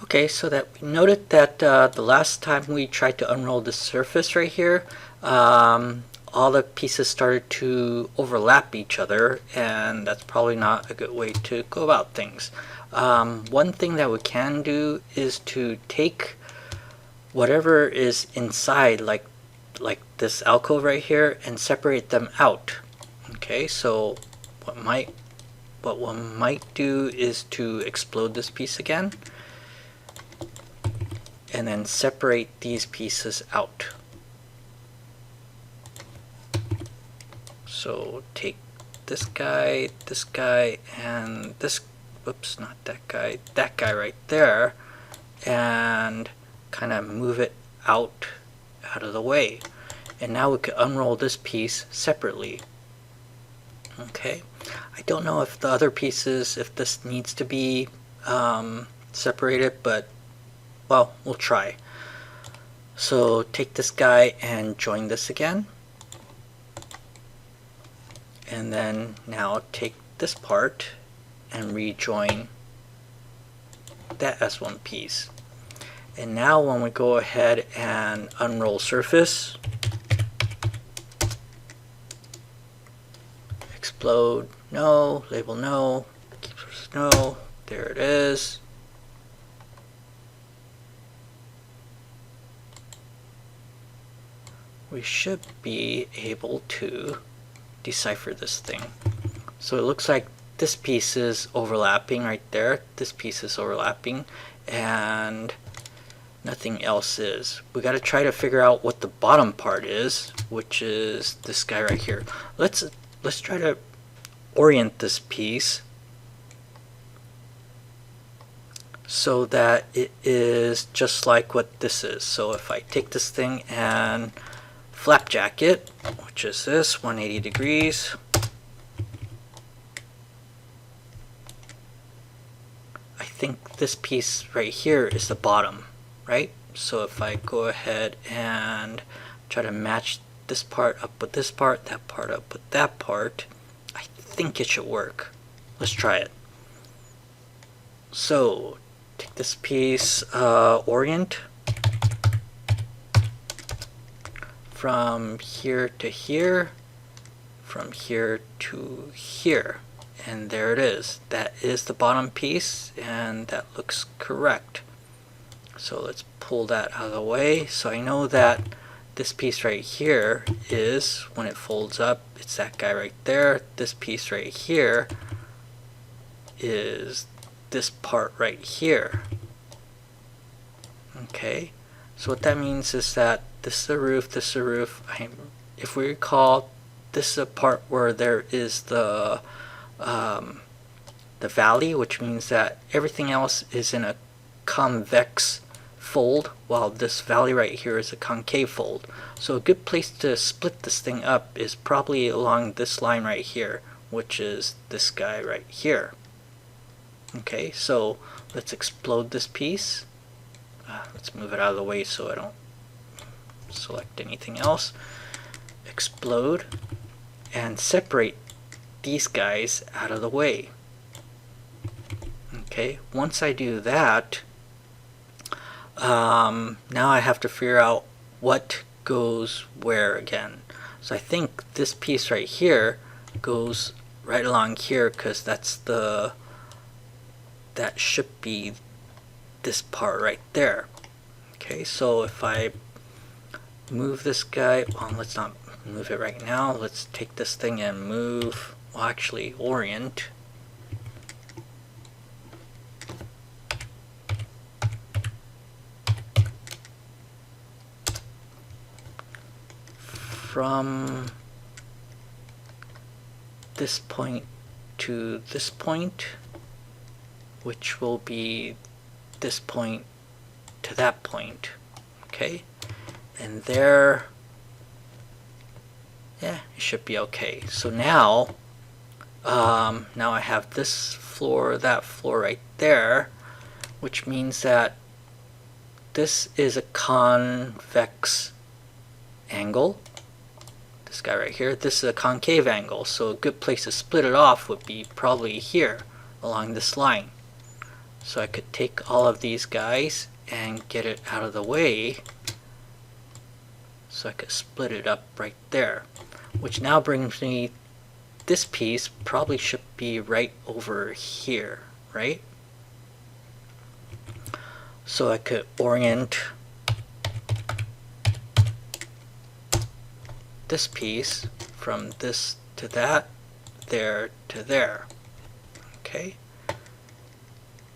Okay, so that we noted that the last time we tried to unroll the surface right here, all the pieces started to overlap each other, and that's probably not a good way to go about things. One thing that we can do is to take whatever is inside, like this alcove right here, and separate them out. Okay, so what one might do is to explode this piece again, and then separate these pieces out. So take this guy, and this, whoops, not that guy right there, and kind of move it out of the way. And now we could unroll this piece separately. Okay, I don't know if the other pieces, if this needs to be separated, but well, we'll try. So take this guy and join this again. And then now take this part and rejoin that as one piece. And now when we go ahead and unroll surface, explode, no, label no, keep source no, there it is. We should be able to decipher this thing. So it looks like this piece is overlapping right there, this piece is overlapping, and nothing else is. We got to try to figure out what the bottom part is, which is this guy right here. Let's try to orient this piece so that it is just like what this is. So if I take this thing and flapjack it, which is this 180 degrees, I think this piece right here is the bottom, right? So if I go ahead and try to match this part up with this part, that part up with that part, I think it should work. Let's try it. So take this piece, orient from here to here, from here to here, and there it is. That is the bottom piece, and that looks correct. So let's pull that out of the way. So I know that this piece right here is, when it folds up, it's that guy right there. This piece right here is this part right here. Okay, so what that means is that this is the roof, this is the roof. If we recall, this is a part where there is the valley, which means that everything else is in a convex fold, while this valley right here is a concave fold. So a good place to split this thing up is probably along this line right here, which is this guy right here. Okay, so let's explode this piece. Let's move it out of the way so I don't select anything else. Explode and separate these guys out of the way. Okay, once I do that, now I have to figure out what goes where again. So I think this piece right here goes right along here, because that should be this part right there. Okay, so if I move this guy, well, let's not move it right now. Let's take this thing and move, well, actually orient. From this point to this point, which will be this point to that point. Okay, and there, yeah, it should be okay. So now now I have this floor, that floor right there, which means that this is a convex angle. This guy right here, this is a concave angle, so a good place to split it off would be probably here along this line. So I could take all of these guys and get it out of the way. So I could split it up right there. Which now brings me, this piece probably should be right over here, right? So I could orient this piece from this to that, there to there. Okay.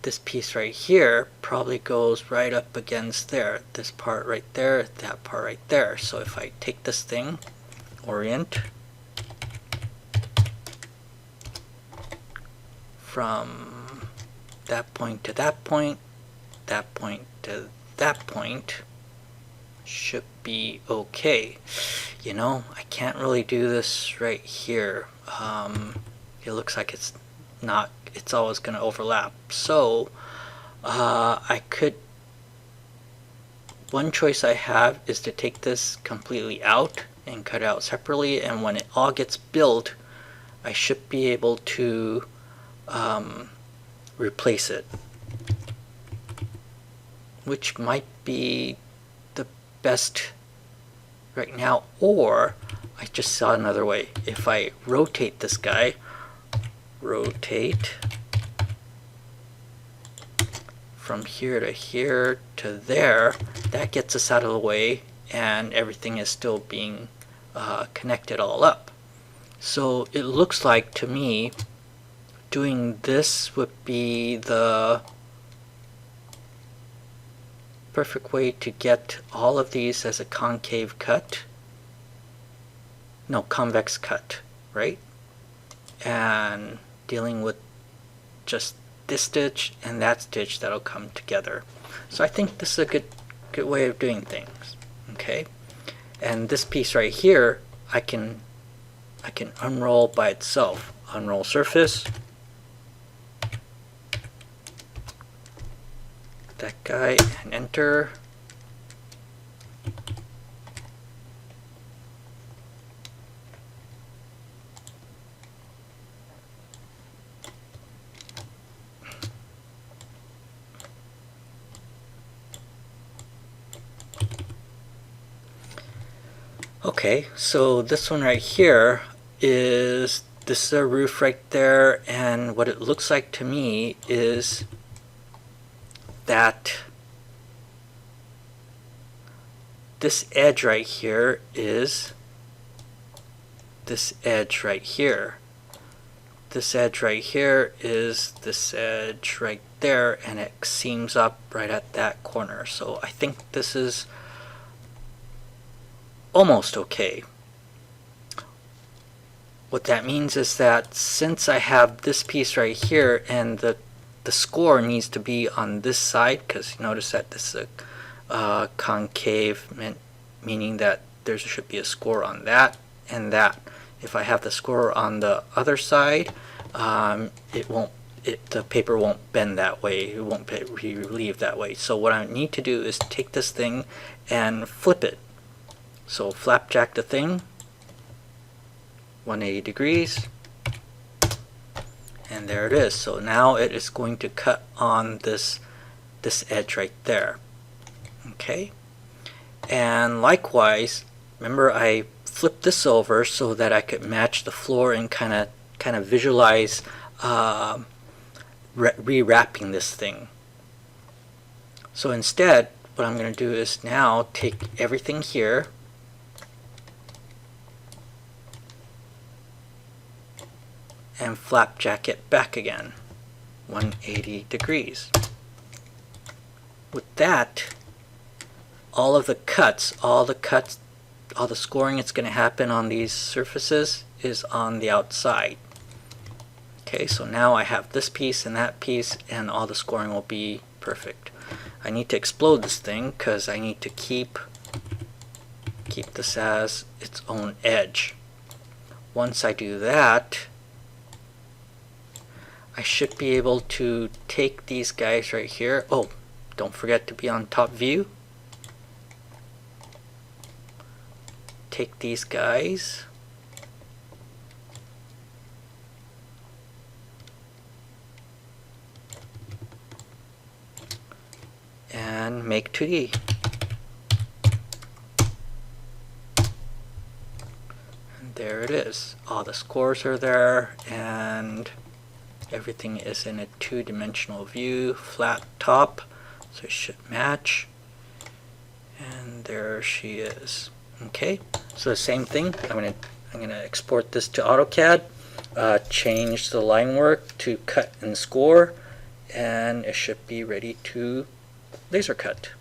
This piece right here probably goes right up against there. This part right there, that part right there. So if I take this thing, orient from that point to that point, that point to that point, should be okay. You know, I can't really do this right here. It looks like it's not, it's always going to overlap. So I could, one choice I have is to take this completely out and cut it out separately, and when it all gets built, I should be able to replace it, which might be the best right now. Or I just saw another way. If I rotate this guy, rotate from here to here to there, that gets us out of the way and everything is still being connected all up. So it looks like to me doing this would be the perfect way to get all of these as a concave cut. No, convex cut, right? And dealing with just this stitch and that stitch that'll come together. So I think this is a good way of doing things. Okay, and this piece right here, I can unroll by itself. Unroll surface. That guy, and enter. Okay, so this one right here is, this is a roof right there, and what it looks like to me is that this edge right here is this edge right here. This edge right here is this edge right there, and it seams up right at that corner. So I think this is almost okay. What that means is that since I have this piece right here and the score needs to be on this side, because you notice that this is a concave, meaning that there should be a score on that and that. If I have the score on the other side, the paper won't bend that way. It won't be relieved that way. So what I need to do is take this thing and flip it. So flapjack the thing 180 degrees, and there it is. So now it is going to cut on this edge right there. Okay, and likewise, remember I flipped this over so that I could match the floor and kind of visualize rewrapping this thing. So instead, what I'm going to do is now take everything here and flapjack it back again 180 degrees. With that, all the scoring that's going to happen on these surfaces is on the outside. Okay, so now I have this piece and that piece, and all the scoring will be perfect. I need to explode this thing because I need to keep this as its own edge. Once I do that, I should be able to take these guys right here. Oh, don't forget to be on top view. Take these guys. and make 2D. And there it is. All the scores are there, and everything is in a two-dimensional view, flat top, so it should match. And there she is. Okay, so the same thing. I'm gonna export this to AutoCAD, change the line work to cut and score, and it should be ready to laser cut.